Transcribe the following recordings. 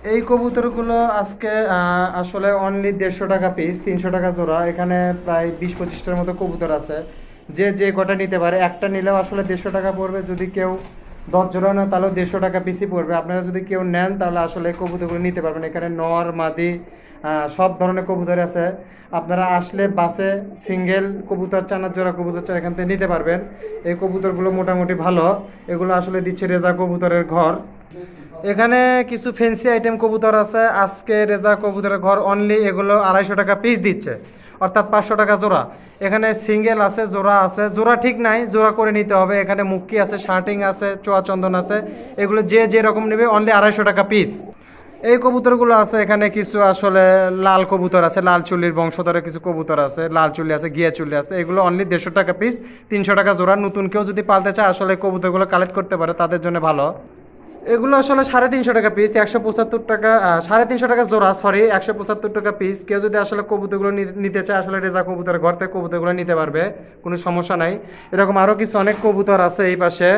এই কবুতরগুলো আজকে আসলে অনলি 150 টাকা পিস, 300 টাকা জোড়া। এখানে প্রায় 20-25টার মতো কবুতর আছে। যে যে কটা নিতে পারে, একটা নিলেও আসলে 150 টাকা পড়বে। যদি কেউ 10 জোড়া নেয় তাহলেও 150 টাকা পিসই পড়বে। আপনারা যদি কেউ নেন তাহলে আসলে কবুতরগুলো নিতে পারবেন। এখানে নর মাদি সব ধরনের কবুতর আছে। আপনারা আসলে বাসে সিঙ্গেল কবুতর চান, জোড়া কবুতর চান, এখান থেকে নিতে পারবেন। এই কবুতরগুলো মোটামুটি ভালো। এগুলো আসলে দিচ্ছে রেজা কবুতরের ঘর। এখানে কিছু ফ্যান্সি আইটেম কবুতর আছে। আজকে রেজা কবুতরের ঘর অনলি এগুলো 250 টাকা পিস দিচ্ছে, অর্থাৎ 500 টাকা জোড়া। এখানে সিঙ্গেল আছে, জোড়া আছে। জোড়া ঠিক নাই, জোড়া করে নিতে হবে। এখানে মুক্কি আছে, শার্টিং আছে, চোয়া চন্দন আছে। এগুলো যে যেরকম নেবে অনলি 250 টাকা পিস। এই কবুতরগুলো আছে। এখানে কিছু আসলে লাল কবুতর আছে, লাল চুল্লির বংশধরের কিছু কবুতর আছে। লাল চুল্লি আছে, গিয়া চুল্লি আছে। এগুলো অনলি 150 টাকা পিস, 300 টাকা জোড়া। নতুন কেউ যদি পালতে চায় আসলে কবুতরগুলো কালেক্ট করতে পারে, তাদের জন্য ভালো। এগুলো আসলে 350 টাকা পিস, 175 টাকা, 350 টাকা জোড়া, সরি 175 টাকা পিস। কেউ যদি আসলে কবুতরগুলো নিতে চায় আসলে রেজা কবুতর ঘর থেকে কবুতরগুলো নিতে পারবে, কোনো সমস্যা নাই। এরকম আরও কিছু অনেক কবুতর আছে এই পাশে।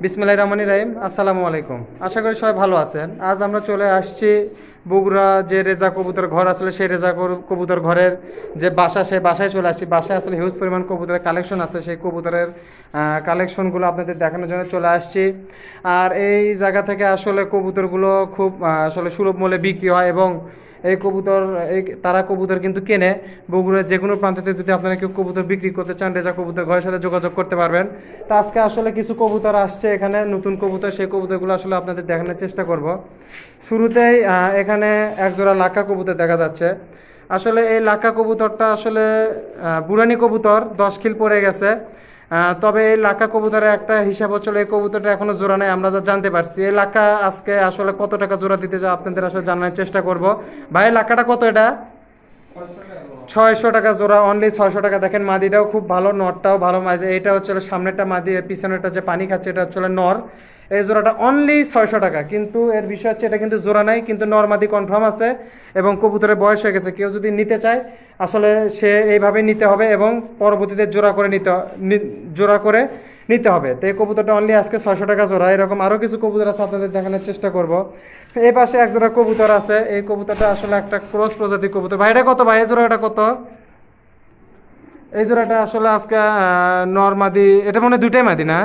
বিসমিল্লাহির রহমানির রহিম। আসসালামু আলাইকুম, আশা করি সবাই ভালো আছেন। আজ আমরা চলে আসছি বগুড়া যে রেজা কবুতর ঘর আসলে সেই রেজা কবুতর ঘরের যে বাসা, সেই বাসায় চলে আসছি। বাসায় আসলে হিউজ পরিমাণ কবুতরের কালেকশন আছে। সেই কবুতরের কালেকশনগুলো আপনাদের দেখানোর জন্য চলে আসছি। আর এই জায়গা থেকে আসলে কবুতরগুলো খুব আসলে সুলভ মূল্যে বিক্রি হয় এবং এই কবুতর তারা কবুতর কিন্তু কেনে। বগুড়ার যে কোনো প্রান্ততে যদি আপনারা কেউ কবুতর বিক্রি করতে চান, রেজা কবুতর ঘরের সাথে যোগাযোগ করতে পারবেন। তো আজকে আসলে কিছু কবুতর আসছে এখানে, নতুন কবুতর। সেই কবুতরগুলো আসলে আপনাদের দেখানোর চেষ্টা করব। শুরুতেই এখানে একজোড়া লাক্কা কবুতর দেখা যাচ্ছে। আসলে এই লাক্কা কবুতরটা আসলে বুড়ানি কবুতর, 10 খিল পড়ে গেছে। তবে এই লাক্কা কবুতরের একটা হিসাব হচ্ছিল, এই কবুতরটা এখনো জোড়া নেই, আমরা যা জানতে পারছি। এই লাক্কা আজকে আসলে কত টাকা জোড়া দিতে যা আপনাদের আসলে জানার চেষ্টা করব। ভাই লাক্কাটা কত? এটা 600 টাকা জোড়া, অনলি 600 টাকা। দেখেন মাদিটাও খুব ভালো, নরটাও ভালো। মাঝে এটা হচ্ছে সামনেরটা মাদি, পিছনেরটা যে পানি খাচ্ছে এটা হচ্ছে নর। এই জোড়াটা অনলি 600 টাকা। কিন্তু এর বিষয় হচ্ছে এটা কিন্তু জোড়া নাই, কিন্তু নর মাদি কনফার্ম আছে এবং কবুতরের বয়স হয়ে গেছে। কেউ যদি নিতে চায় আসলে সে এইভাবে নিতে হবে এবং পরবর্তীতে জোড়া করে নিতে হবে। তো এই কবুতরটা অনলি আজকে 600 টাকা জোড়া। এরকম আরও কিছু কবুতর আছে, আপনাদের দেখানোর চেষ্টা করব। এই পাশে এক জোড়া কবুতর আছে। এই কবুতরটা আসলে একটা ক্রস প্রজাতির কবুতর। ভাই এটা কত? ভাই এই জোড়াটা কত? এই জোড়াটা আসলে আজকে নর মাদি, এটা মনে হয় দুইটাই মাদি না?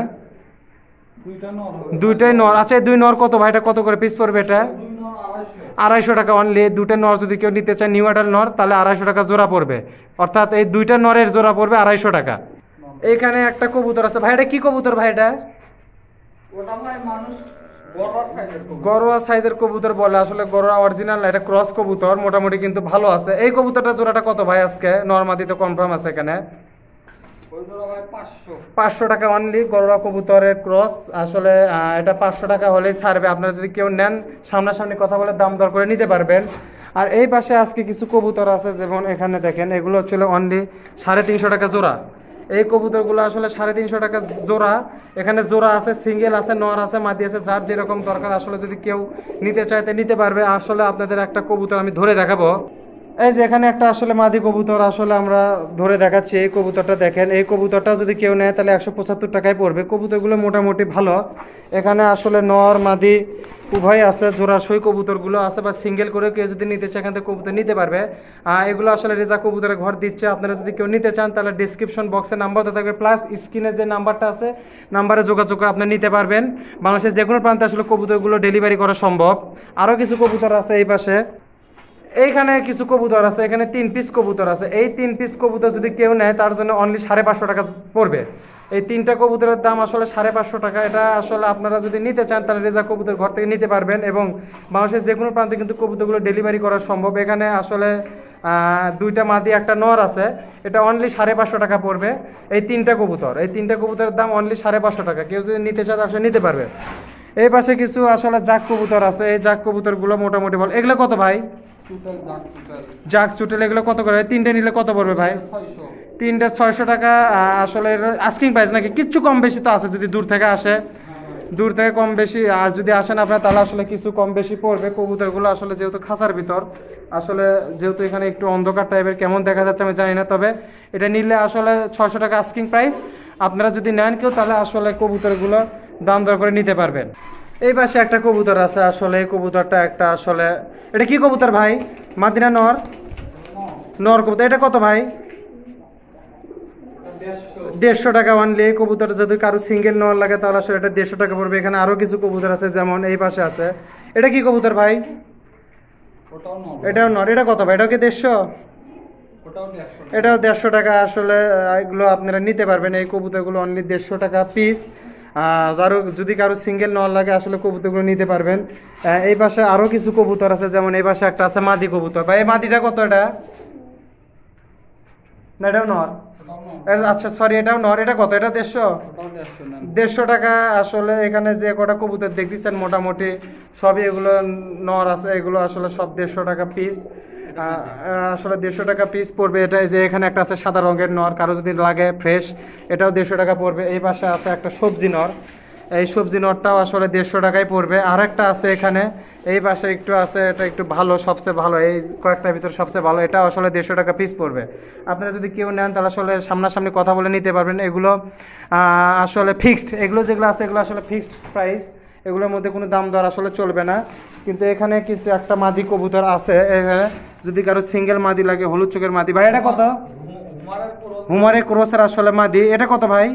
দুইটাই নর। আচ্ছা, দুই নর কত ভাই? এটা কত করে পিস পড়বে? এটা 250 টাকা অনলি। দুইটা নর যদি কেউ নিতে চায়, নিউ অ্যাডাল নর, তাহলে 250 টাকা জোড়া পড়বে। অর্থাৎ এই দুইটা নরের জোড়া পড়বে 250 টাকা। এইখানে একটা কবুতর আছে। ভাই এটা কি কবুতর? ভাই এটা গরোয়া সাইজের কবুতর বলে। আসলে গরোয়া অরিজিনাল না, এটা ক্রস কবুতর। মোটামুটি কিন্তু ভালো আছে। এই কবুতরটা জোড়াটা কত ভাই আজকে? নরমাদি তো কনফার্ম আছে এখানে। 500 টাকা অনলি, গরোয়া কবুতরের ক্রস। আসলে এটা 500 টাকা হলেই ছাড়বে। আপনারা যদি কেউ নেন সামনাসামনি কথা বলে দাম দর করে নিতে পারবেন। আর এই পাশে আজকে কিছু কবুতর আছে, যেমন এখানে দেখেন, এগুলো হচ্ছিল অনলি 350 টাকা জোড়া। এই কবুতরগুলো আসলে 350 টাকা জোড়া। এখানে জোড়া আছে, সিঙ্গেল আছে, নর আছে, মাদি আছে। যার যেরকম দরকার আসলে যদি কেউ নিতে চাইতে নিতে পারবে। আসলে আপনাদের একটা কবুতর আমি ধরে দেখাবো। এই যে এখানে একটা আসলে মাদি কবুতর আসলে আমরা ধরে দেখাচ্ছি। এই কবুতরটা দেখেন। এই কবুতরটা যদি কেউ নেয় তাহলে 175 টাকায় পড়বে। কবুতরগুলো মোটামুটি ভালো। এখানে আসলে নর মাদি উভয় আছে, জোড়াশই কবুতরগুলো আছে, বা সিঙ্গেল করে কেউ যদি নিতে চায় এখান থেকে কবুতর নিতে পারবে। এগুলো আসলে রেজা কবুতরের ঘর দিচ্ছে। আপনারা যদি কেউ নিতে চান তাহলে ডিসক্রিপশন বক্সে নাম্বার থাকবে, প্লাস স্ক্রিনে যে নাম্বারটা আছে নাম্বারে যোগাযোগ করে আপনি নিতে পারবেন। বাংলাদেশের যে কোনো প্রান্তে আসলে কবুতরগুলো ডেলিভারি করা সম্ভব। আরও কিছু কবুতর আছে এই পাশে। এইখানে কিছু কবুতর আছে। এখানে 3 পিস কবুতর আছে। এই 3 পিস কবুতর যদি কেউ নেয় তার জন্য অনলি 550 টাকা পড়বে। এই 3টা কবুতরের দাম আসলে 550 টাকা। এটা আসলে আপনারা যদি নিতে চান তাহলে রেজা কবুতর ঘর থেকে নিতে পারবেন এবং বাংলাদেশের যে কোনো প্রান্তে কিন্তু কবুতরগুলো ডেলিভারি করা সম্ভব। এখানে আসলে দুইটা মাদি একটা নর আছে। এটা অনলি 550 টাকা পড়বে। এই 3টা কবুতর, এই 3টা কবুতরের দাম অনলি 550 টাকা। কেউ যদি নিতে চায় আসলে নিতে পারবে। এই পাশে কিছু আসলে জাক কবুতর আছে। এই জাক কবুতরগুলো মোটামুটি ভালো। এগুলো কত ভাই? জাক চুটেল এগুলো কত করে? 3টে নিলে কত পড়বে ভাই? 3টে 600 টাকা। আসলে আস্কিং প্রাইস নাকি? কিচ্ছু কম বেশি তো আছে যদি দূর থেকে আসে। দূর থেকে কম বেশি আর যদি আসেন আপনার তাহলে আসলে কিছু কম বেশি পড়বে। কবুতরগুলো আসলে যেহেতু খাঁচার ভিতর, আসলে যেহেতু এখানে একটু অন্ধকার টাইপের, কেমন দেখা যাচ্ছে আমি জানি না। তবে এটা নিলে আসলে 600 টাকা আস্কিং প্রাইস। আপনারা যদি নেন কেউ তাহলে আসলে কবুতরগুলো দাম দর করে নিতে পারবেন। এই পাশে একটা কবুতর আছে, আসলে এই কবুতরটা একটা আসলে এটা কি কবুতর ভাই? মাদিনা নর? নর কবুতর। এটা কত ভাই? 150 টাকা অনলি। এই কবুতর যদি কারো সিঙ্গেল নর লাগে তাহলে আসলে এটা 150 টাকা পড়বে। এখানে আরো কিছু কবুতর আছে, যেমন এই পাশে আছে। এটা কি কবুতর ভাই? এটাও নর। এটা কত ভাই? এটাও কি 150? এটাও 150 টাকা। আসলে এগুলো আপনারা নিতে পারবেন, এই কবুতরগুলো অনলি 150 টাকা পিস। যদি কারো সিঙ্গেল নর লাগে আসলে কবুতরগুলো নিতে পারবেন। এই পাশে আরো কিছু কবুতর আছে, যেমন এই পাশে একটা আছে মাদি কবুতর। ভাই এই মাদিটা কত? এটা না, এটাও নর। আচ্ছা সরি, এটাও নর। এটা কত? এটা 150 টাকা। আসলে এখানে যে কটা কবুতর দেখতেছেন মোটামুটি সবই এগুলো নর আছে, এগুলো আসলে সব 150 টাকা পিস। আসলে 150 টাকা পিস পড়বে। এটা যে এখানে একটা আছে সাদা রঙের নর, কারো যদি লাগে ফ্রেশ এটাও 150 টাকা পড়বে। এই পাশে আছে একটা সবজি নর, এই সবজি নটটাও আসলে 150 টাকায় পড়বে। আর একটা আছে এখানে, এই পাশে একটু আছে, এটা একটু ভালো, সবচেয়ে ভালো, এই কয়েকটার ভিতর সবচেয়ে ভালো। এটা আসলে 150 টাকা পিস পড়বে। আপনারা যদি কেউ নেন তাহলে আসলে সামনাসামনি কথা বলে নিতে পারবেন। এগুলো আসলে ফিক্সড, এগুলো যেগুলো আছে এগুলো আসলে ফিক্সড প্রাইস, এগুলোর মধ্যে কোনো দাম দর আসলে চলবে না। কিন্তু এখানে কিছু একটা মাদি কবুতর আছে, যদি কারো সিঙ্গেল মাদি লাগে, হলুদ চোখের মাদি। ভাই এটা কত? হুমারে ক্রসের আসলে মাদি। এটা কত ভাই?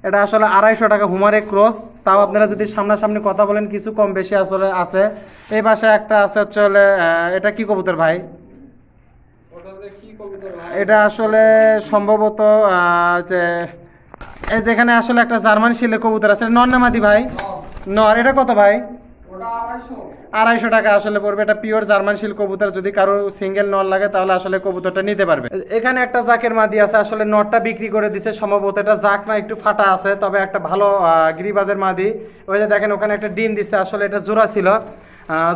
এটা আসলে 250 টাকা হুমারে ক্রস। তাও আপনারা যদি সামনাসামনি কথা বলেন কিছু কম বেশি আসলে আছে। এই পাশে একটা আছে চলে, এটা কি কবুতর ভাই? এটা আসলে সম্ভবত যে এই যেখানে আসলে একটা জার্মান শিলের কবুতর আছে। নর না মাদি ভাই? নর। এটা কত ভাই? 250 টাকা আসলে পড়বে। এটা পিওর জার্মান শিল কবুতর, যদি কারো সিঙ্গেল নর লাগে তাহলে আসলে কবুতরটা নিতে পারবে। এখানে একটা জাকের মাদি আছে, আসলে নরটা বিক্রি করে দিছে সম্ভবত। এটা জাক না, একটু ফাটা আছে, তবে একটা ভালো গিরিবাজের মাদি। ওই যে দেখেন ওখানে একটা ডিম দিচ্ছে, আসলে এটা জোড়া ছিল।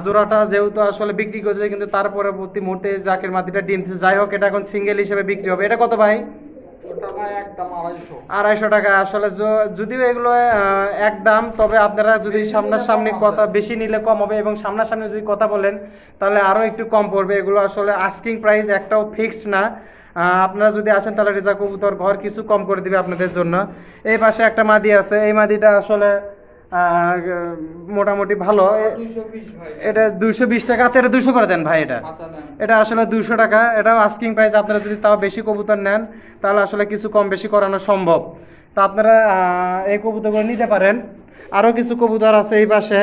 জোড়াটা যেহেতু আসলে বিক্রি করেছে, কিন্তু তার পরবর্তী মুহূর্তে জাকের মাদিটা ডিম দিচ্ছে। যাই হোক, এটা এখন সিঙ্গেল হিসেবে বিক্রি হবে। এটা কত ভাই? 250 টাকা। আসলে যদিও এগুলো একদম, তবে আপনারা যদি সামনাসামনি কথা বেশি নিলে কম হবে, এবং সামনাসামনি যদি কথা বলেন তাহলে আরো একটু কম পড়বে। এগুলো আসলে আস্কিং প্রাইস, একটাও ফিক্সড না। আপনারা যদি আসেন তাহলে রেজা কবুতর ঘর কিছু কম করে দিবে আপনাদের জন্য। এই পাশে একটা মাদি আছে, এই মাদিটা আসলে মোটামুটি ভালো। এটা 220 টাকা। আচ্ছা, এটা 200 করে দেন ভাই। এটা আসলে 200 টাকা। এটাও আস্কিং প্রাইস। আপনারা যদি তাও বেশি কবুতর নেন তাহলে আসলে কিছু কম বেশি করানো সম্ভব। তা আপনারা এই কবুতরগুলো নিতে পারেন। আরো কিছু কবুতর আছে এই পাশে।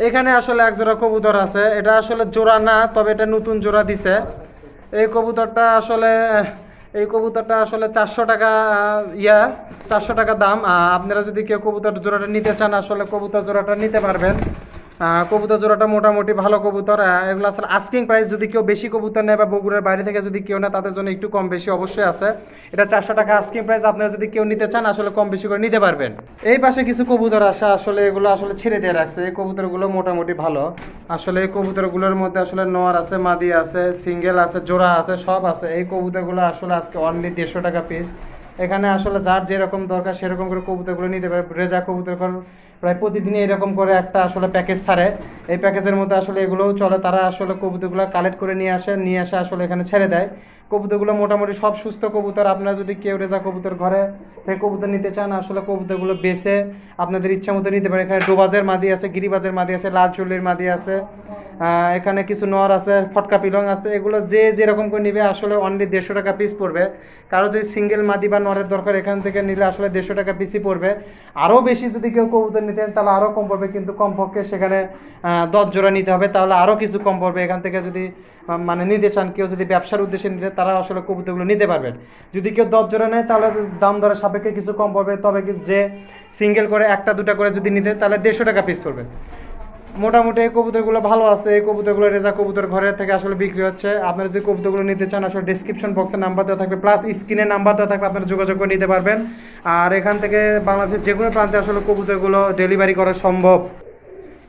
এখানে আসলে এক জোড়া কবুতর আছে, এটা আসলে জোড়া না, তবে এটা নতুন জোড়া দিছে। এই কবুতরটা আসলে 400 টাকা 400 টাকা দাম। আপনারা যদি কেউ কবুতর জোড়াটা নিতে চান আসলে কবুতর জোড়াটা নিতে পারবেন। কবুতর জোড়াটা মোটামুটি ভালো কবুতর। এগুলো আসলে আস্কিং প্রাইস। যদি কেউ বেশি কবুতর নেয় বা বগুড়ার বাইরে থেকে যদি কেউ নেয় তাদের জন্য একটু কম বেশি অবশ্যই আছে। এটা 400 টাকা আস্কিং প্রাইস। আপনারা যদি কেউ নিতে চান আসলে কম বেশি করে নিতে পারবেন। এই পাশে কিছু কবুতর আসে, আসলে এগুলো আসলে ছেড়ে দিয়ে রাখছে। এই কবুতরগুলো মোটামুটি ভালো। আসলে এই কবুতরগুলোর মধ্যে আসলে নর আছে, মাদি আছে, সিঙ্গেল আছে, জোড়া আছে, সব আছে। এই কবুতরগুলো আসলে আজকে অনলি 150 টাকা পিস। এখানে আসলে যার যেরকম দরকার সেরকম করে কবুতরগুলো নিতে পারে। রেজা কবুতর প্রায় প্রতিদিনই এরকম করে একটা আসলে প্যাকেজ ছাড়ে। এই প্যাকেজের মধ্যে আসলে এগুলোও চলে। তারা আসলে কবুতরগুলো কালেক্ট করে নিয়ে আসে আসলে এখানে ছেড়ে দেয়। কবুতরগুলো মোটামুটি সব সুস্থ কবুতর। আপনারা যদি কেউ রেজা কবুতর ঘরে থেকে কবুতর নিতে চান আসলে কবুতরগুলো বেছে আপনাদের ইচ্ছা মতো নিতে পারে। এখানে ডোবাজের মাদি আছে, গিরিবাজের মাদি আছে, লাল চুল্লির মাদি আছে। এখানে কিছু নর আছে, ফটকা পিলং আছে। এগুলো যে যেরকম করে নিবে আসলে অনলি 150 টাকা পিস পড়বে। কারো যদি সিঙ্গেল মাদি বা নরের দরকার এখান থেকে নিলে আসলে 150 টাকা পিসই পড়বে। আরও বেশি যদি কেউ কবুতর নিতেন তাহলে আরও কম পড়বে, কিন্তু কমপক্ষে সেখানে 10 জোড়া নিতে হবে, তাহলে আরও কিছু কম পড়বে। এখান থেকে যদি মানে নিতে চান, কেউ যদি ব্যবসার উদ্দেশ্যে নিতে, তারা আসলে কবুতরগুলো নিতে পারবেন। যদি কেউ 10 জোড়া নেয় তাহলে দাম দরের সাপেক্ষে কিছু কম পড়বে, তবে যে সিঙ্গেল করে একটা দুটা করে যদি নিতে তাহলে 150 টাকা পিস পড়বে। মোটামুটি এই কবুতরগুলো ভালো আছে। এই কবুতরগুলো রেজা কবুতর ঘরের থেকে আসলে বিক্রি হচ্ছে। আপনারা যদি কবুতরগুলো নিতে চান আসলে ডিসক্রিপশন বক্সে নাম্বার দেওয়া থাকবে, প্লাস স্ক্রিনে নাম্বার দেওয়া থাকবে, আপনারা যোগাযোগ করে নিতে পারবেন। আর এখান থেকে বাংলাদেশের যে কোনো প্রান্তে আসলে কবুতরগুলো ডেলিভারি করা সম্ভব।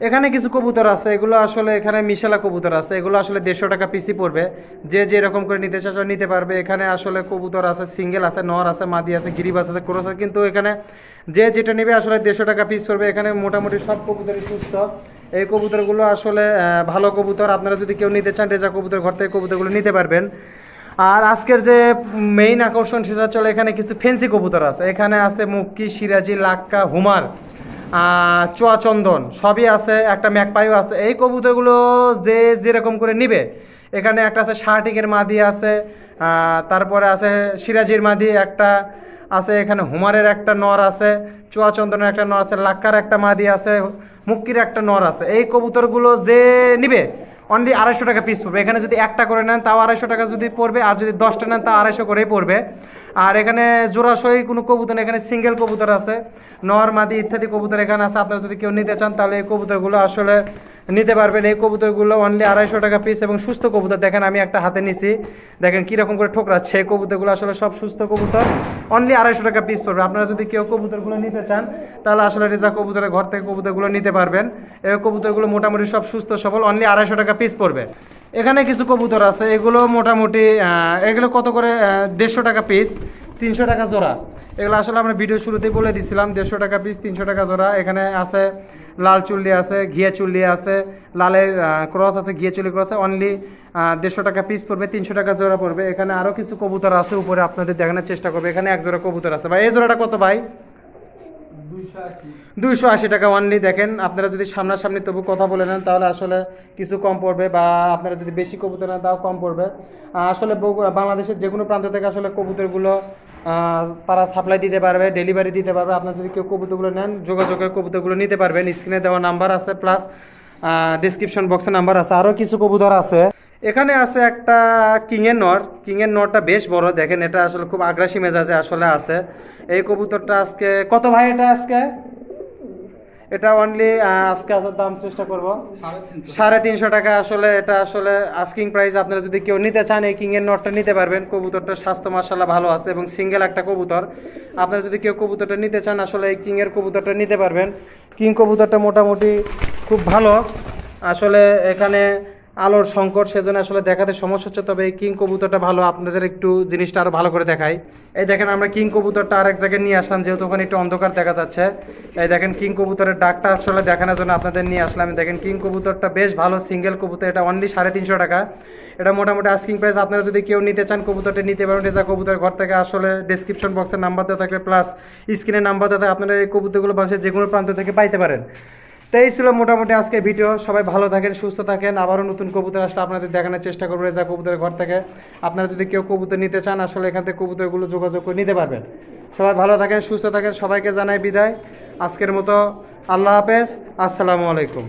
এখানে কিছু কবুতর আছে, এগুলো আসলে এখানে মিশালা কবুতর আছে, এগুলো আসলে 150 টাকা পিসি পড়বে। যে যেরকম করে নিতে চায় নিতে পারবে। এখানে আসলে কবুতর আছে, সিঙ্গেল আছে, নর আছে, মাদি আছে, গিরিবাজ আছে, ক্রস আছে, কিন্তু এখানে যে যেটা নেবে আসলে 150 টাকা পিস পড়বে। এখানে মোটামুটি সব কবুতরই সুস্থ। এই কবুতরগুলো আসলে ভালো কবুতর। আপনারা যদি কেউ নিতে চান রেজা কবুতর ঘর থেকে কবুতরগুলো নিতে পারবেন। আর আজকের যে মেইন আকর্ষণ সেটা চলে এখানে কিছু ফেন্সি কবুতর আছে, এখানে আছে মুক্কি, সিরাজি, লাক্কা, হুমার, চুয়াচন্দন সবই আছে, একটা ম্যাকপাইও আছে। এই কবুতরগুলো যে যেরকম করে নিবে, এখানে একটা আছে শার্টিকের মাদি আছে, তারপরে আছে সিরাজির মাদি একটা আছে, এখানে হুমারের একটা নর আছে, চুয়াচন্দনের একটা নর আছে, লাক্কার একটা মাদি আছে, মুক্কির একটা নর আছে। এই কবুতরগুলো যে নিবে অনলি 250 টাকা পিস পড়বে। এখানে যদি একটা করে নেন তাও 250 টাকা যদি পড়বে, আর যদি 10টা নেন তাও 250 করেই পড়বে। আর এখানে জোড়াসই কোনো কবুতর নেই, এখানে সিঙ্গেল কবুতর আছে, নর মাদি ইত্যাদি কবুতর এখানে আছে। আপনারা যদি কেউ নিতে চান তাহলে এই কবুতরগুলো আসলে নিতে পারবেন। এই কবুতরগুলো অনলি 250 টাকা পিস এবং সুস্থ কবুতর। দেখেন আমি একটা হাতে নিছি, দেখেন কীরকম করে ঠোকরাচ্ছে। এই কবুতরগুলো আসলে সব সুস্থ কবুতর, অনলি 250 টাকা পিস পড়বে। আপনারা যদি কেউ কবুতরগুলো নিতে চান তাহলে আসলে রেজা কবুতরের ঘর থেকে কবুতরগুলো নিতে পারবেন। এই কবুতরগুলো মোটামুটি সব সুস্থ সবল, অনলি 250 টাকা পিস পড়বে। এখানে কিছু কবুতর আছে, এগুলো মোটামুটি এগুলো কত করে 150 টাকা পিস, 300 টাকা জোড়া। এগুলো আসলে আমরা ভিডিও শুরুতেই বলে দিচ্ছিলাম, 150 টাকা পিস, 300 টাকা জোড়া। এখানে আছে লাল চুল্লি আছে, ঘিয়া চুল্লি আছে, লালের ক্রস আছে, ঘিয়া চুল্লি ক্রস আছে, অনলি 150 টাকা পিস পড়বে, 300 টাকা জোড়া পড়বে। এখানে আরও কিছু কবুতর আছে উপরে, আপনাদের দেখানোর চেষ্টা করবে। এখানে এক জোড়া কবুতর আছে ভাই, এই জোড়াটা কত ভাই? 280 টাকা অনলি। দেখেন আপনারা যদি সামনাসামনি তবু কথা বলে নেন তাহলে আসলে কিছু কম পড়বে, বা আপনারা যদি বেশি কবুতর নেন তাও কম পড়বে। আসলে বাংলাদেশের যে কোনো প্রান্ত থেকে আসলে কবুতরগুলো তারা সাপ্লাই দিতে পারবে, ডেলিভারি দিতে পারবে। আপনারা যদি কেউ কবুতরগুলো নেন যোগাযোগের কবুতরগুলো নিতে পারবেন। স্ক্রিনে দেওয়া নাম্বার আছে, প্লাস ডিসক্রিপশন বক্সে নাম্বার আছে। আরও কিছু কবুতর আছে। এখানে আছে একটা কিংয়ের নর, কিংয়ের নরটা বেশ বড়, দেখেন এটা আসলে খুব আগ্রাসী মেজাজে আসলে আছে। এই কবুতরটা আজকে কত ভাই? এটা আজকে এটা অনলি আজকে দাম চেষ্টা করব 350 টাকা। আসলে এটা আসলে আস্কিং প্রাইস। আপনারা যদি কেউ নিতে চান এই কিংয়ের নটটা নিতে পারবেন। কবুতরটার স্বাস্থ্য মাশাআল্লাহ ভালো আছে এবং সিঙ্গেল একটা কবুতর। আপনারা যদি কেউ কবুতরটা নিতে চান আসলে এই কিংয়ের কবুতরটা নিতে পারবেন। কিং কবুতরটা মোটামুটি খুব ভালো। আসলে এখানে আলোর সংকট, সেজন্য আসলে দেখাতে সমস্যা হচ্ছে, তবে এই কিং কবুতরটা ভালো। আপনাদের একটু জিনিসটা আরো ভালো করে দেখাই। এই দেখেন আমরা কিং কবুতরটা আরেক জায়গায় নিয়ে আসলাম, যেহেতু ওখানে একটু অন্ধকার দেখা যাচ্ছে। এই দেখেন কিং কবুতরের ডাকটা আসলে দেখানোর জন্য আপনাদের নিয়ে আসলাম। দেখেন কিং কবুতরটা বেশ ভালো, সিঙ্গেল কবুতর। এটা অনলি 350 টাকা। এটা মোটামুটি আস্কিং প্রাইস। আপনারা যদি কেউ নিতে চান কবুতরটা নিতে পারেন রেজা কবুতরের ঘর থেকে। আসলে ডেসক্রিপশন বক্সের নাম্বার দেওয়া থাকবে, প্লাস স্ক্রিনের নাম্বার দেওয়া থাকে। আপনারা এই কবুতরগুলো বাংলাদেশের যে কোনো প্রান্ত থেকে পাইতে পারেন। তো এই ছিল মোটামুটি আজকে ভিডিও। সবাই ভালো থাকেন, সুস্থ থাকেন। আবারও নতুন কবুতর আসলে আপনাদের দেখানোর চেষ্টা করবো রেজা কবুতরের ঘর থেকে। আপনারা যদি কেউ কবুতর নিতে চান আসলে এখান থেকে কবুতরগুলো যোগাযোগ করে নিতে পারবেন। সবাই ভালো থাকেন, সুস্থ থাকেন। সবাইকে জানাই বিদায় আজকের মতো। আল্লাহ হাফেজ, আসসালামু আলাইকুম।